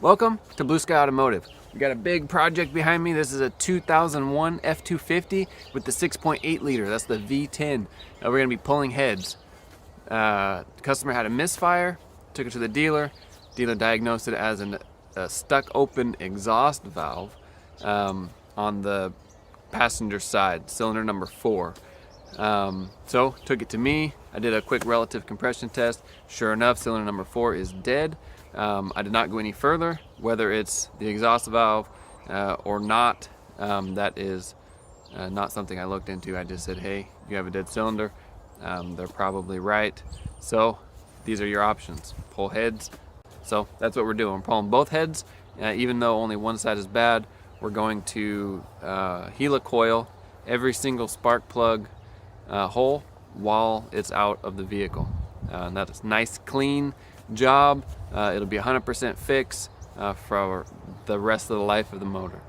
Welcome to Blue Sky Automotive. We got a big project behind me. This is a 2001 F250 with the 6.8 liter. That's the V10. We're going to be pulling heads. The customer had a misfire, took it to the dealer. Dealer diagnosed it as a stuck open exhaust valve on the passenger side, cylinder number 4. So took it to me. I did a quick relative compression test. Sure enough, cylinder number 4 is dead. I did not go any further, whether it's the exhaust valve or not. That is not something I looked into. I just said, hey, you have a dead cylinder. They're probably right. So these are your options. Pull heads. So that's what we're doing. We're pulling both heads. Even though only one side is bad, we're going to heli-coil every single spark plug hole while it's out of the vehicle. And that's a nice, clean job. It'll be 100% fix for the rest of the life of the motor.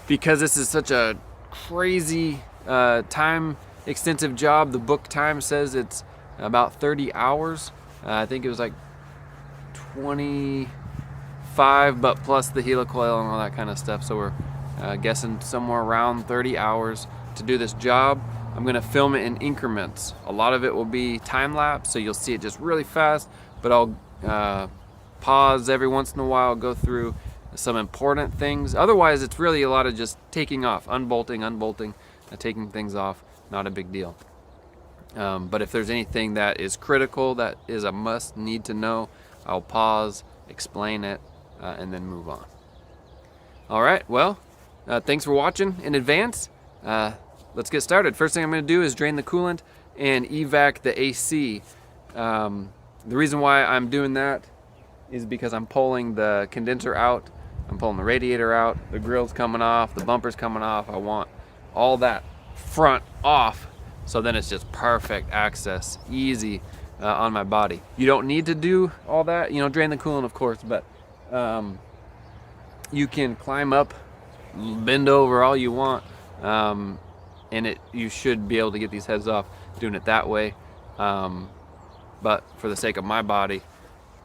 Because this is such a crazy time extensive job, the book time says it's about 30 hours. I think it was like 25, but plus the heli-coil and all that kind of stuff. So we're guessing somewhere around 30 hours to do this job. I'm gonna film it in increments. A lot of it will be time-lapse, so you'll see it just really fast, but I'll pause every once in a while, go through some important things. Otherwise, it's really a lot of just taking off, unbolting, taking things off, not a big deal. But if there's anything that is critical, that is a must, need to know, I'll pause, explain it, and then move on. All right, well, thanks for watching in advance. Let's get started. First thing I'm going to do is drain the coolant and evac the AC. The reason why I'm doing that is because I'm pulling the condenser out, I'm pulling the radiator out, the grill's coming off, the bumper's coming off. I want all that front off, so then it's just perfect access, easy on my body. You don't need to do all that, you know, drain the coolant of course, but you can climb up, bend over all you want, and you should be able to get these heads off doing it that way. But for the sake of my body,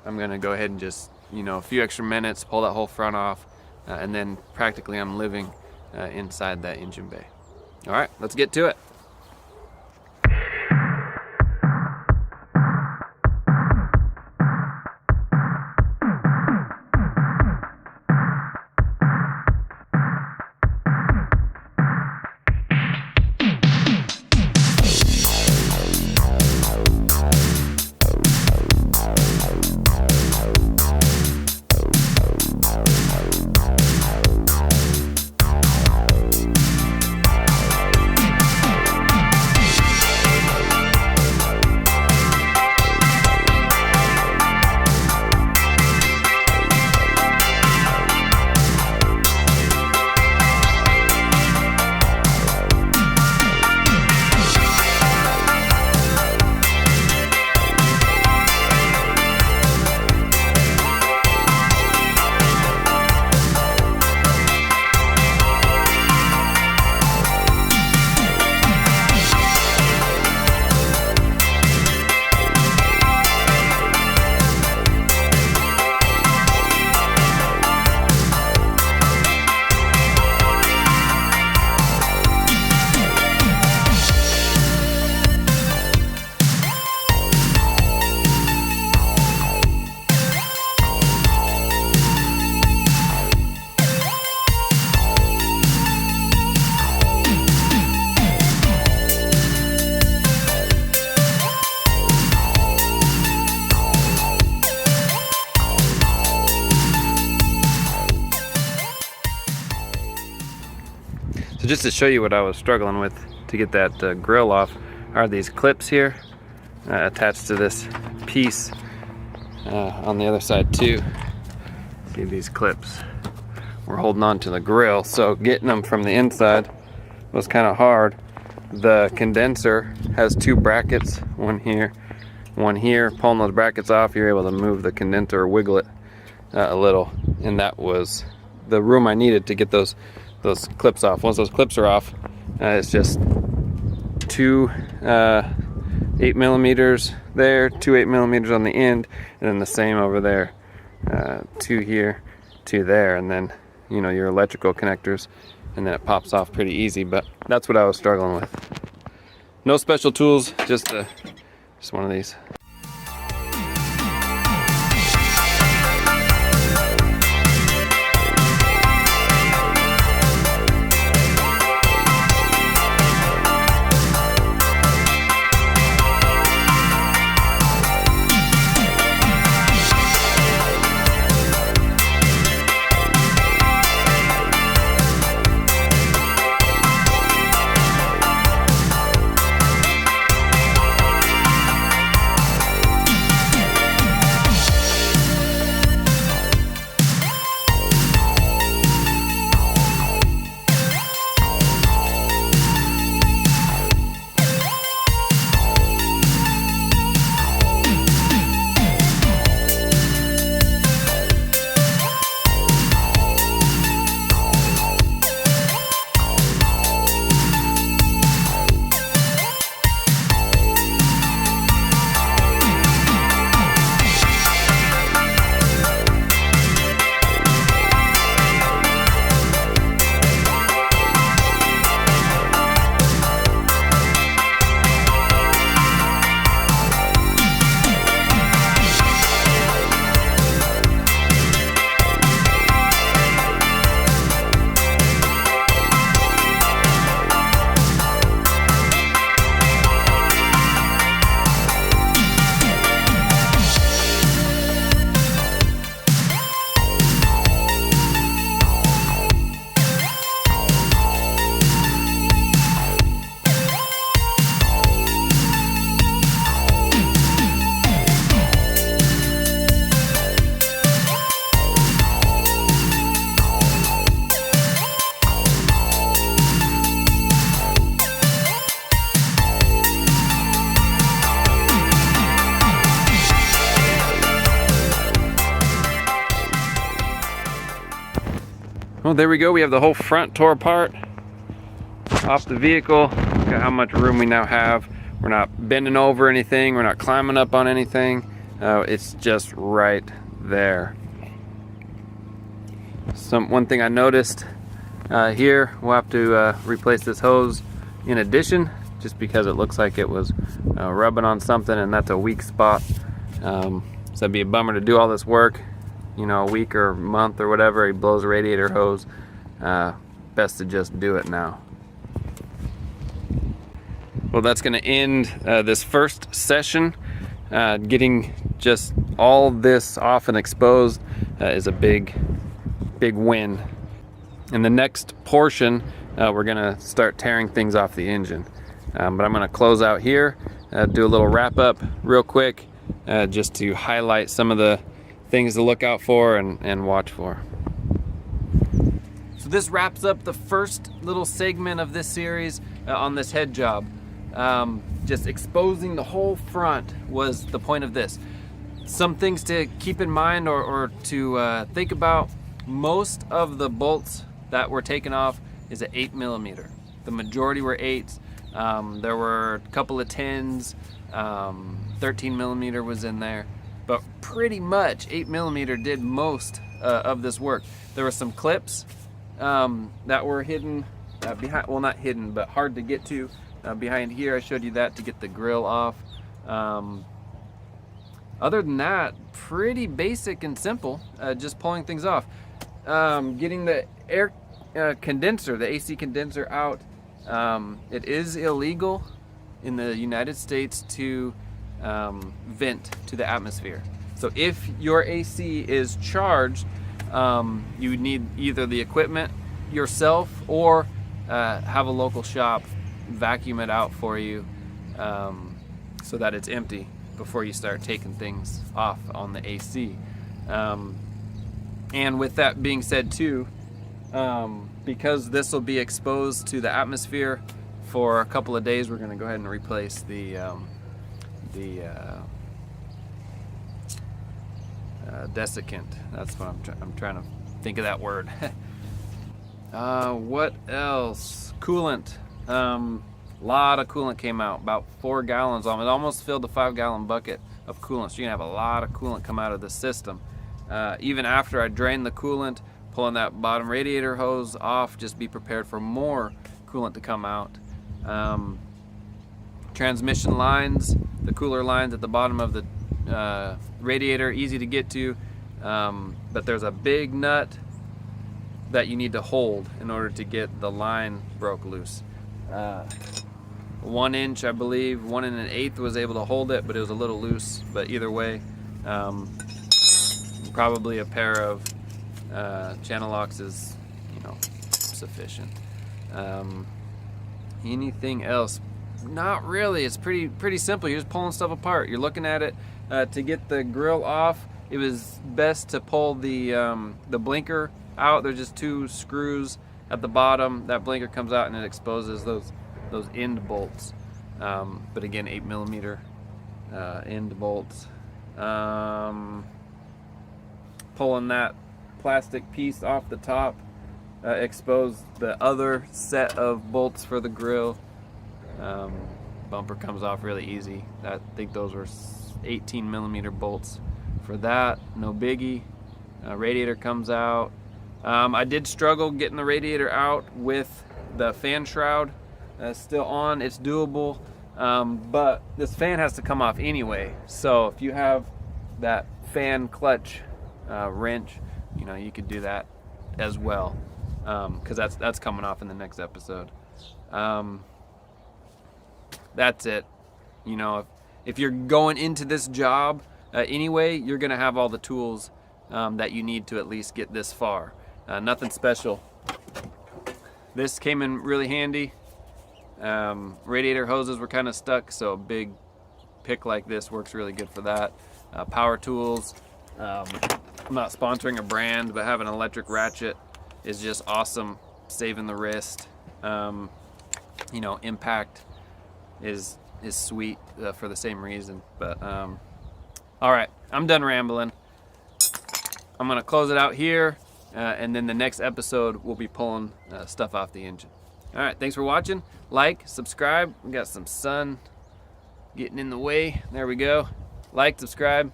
I'm gonna go ahead and just, you know, a few extra minutes, pull that whole front off, and then practically I'm living inside that engine bay. All right, let's get to it. So just to show you what I was struggling with to get that grill off are these clips here attached to this piece on the other side too. See these clips? We're holding on to the grill, so getting them from the inside was kind of hard. The condenser has 2 brackets, one here, one here. Pulling those brackets off, you're able to move the condenser or wiggle it a little, and that was the room I needed to get those clips off. Once those clips are off, it's just two 8mm there, two 8mm on the end, and then the same over there, two here, two there, and then you know your electrical connectors, and then it pops off pretty easy. But that's what I was struggling with. No special tools, just one of these. Well, there we go. We have the whole front tore apart off the vehicle. Look at how much room we now have. We're not bending over anything. We're not climbing up on anything. It's just right there. One thing I noticed here, we'll have to replace this hose in addition, just because it looks like it was rubbing on something, and that's a weak spot. So it'd be a bummer to do all this work, you know, a week or month or whatever. He blows a radiator hose. Best to just do it now. Well, that's going to end this first session. Getting just all this off and exposed is a big win. In the next portion, we're going to start tearing things off the engine. But I'm going to close out here, do a little wrap up real quick, just to highlight some of the things to look out for and watch for. So this wraps up the first little segment of this series on this head job. Just exposing the whole front was the point of this. Some things to keep in mind or to think about: most of the bolts that were taken off is at 8mm. The majority were 8s. There were a couple of 10s. 13mm was in there, but pretty much 8mm did most of this work. There were some clips that were hidden behind, well, not hidden, but hard to get to behind here. I showed you that to get the grill off. Other than that, pretty basic and simple, just pulling things off. Getting the air condenser, the AC condenser out. It is illegal in the United States to vent to the atmosphere. So if your AC is charged, you need either the equipment yourself or have a local shop vacuum it out for you, so that it's empty before you start taking things off on the AC. And with that being said too, because this will be exposed to the atmosphere for a couple of days, we're going to go ahead and replace the desiccant. That's what I'm trying to think of that word. What else? Coolant. A lot of coolant came out, about 4 gallons. It almost filled the 5-gallon bucket of coolant. So you're gonna have a lot of coolant come out of the system. Even after I drained the coolant, pulling that bottom radiator hose off, just be prepared for more coolant to come out. Transmission lines, the cooler lines at the bottom of the radiator, easy to get to, but there's a big nut that you need to hold in order to get the line broke loose. 1 inch, I believe, 1 1/8 was able to hold it, but it was a little loose. But either way, probably a pair of channel locks is, sufficient. Anything else? Not really. It's pretty simple. You're just pulling stuff apart. You're looking at it. To get the grill off, it was best to pull the blinker out. There's just 2 screws at the bottom. That blinker comes out and it exposes those end bolts. But again, 8mm end bolts. Pulling that plastic piece off the top exposed the other set of bolts for the grill. Bumper comes off really easy. I think those were 18mm bolts for that. No biggie. Radiator comes out. I did struggle getting the radiator out with the fan shroud still on. It's doable, but this fan has to come off anyway. So if you have that fan clutch wrench, you could do that as well, because that's coming off in the next episode. That's it. If you're going into this job anyway, you're gonna have all the tools that you need to at least get this far. Nothing special. This came in really handy. Radiator hoses were kind of stuck, so a big pick like this works really good for that. Power tools. I'm not sponsoring a brand, but having an electric ratchet is just awesome, saving the wrist. Impact is sweet for the same reason. But all right, I'm done rambling. I'm gonna close it out here, and then the next episode we'll be pulling stuff off the engine. All right, thanks for watching. Like, subscribe. We got some sun getting in the way. There we go. Like, subscribe.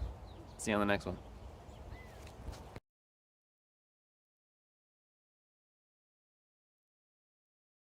See you on the next one.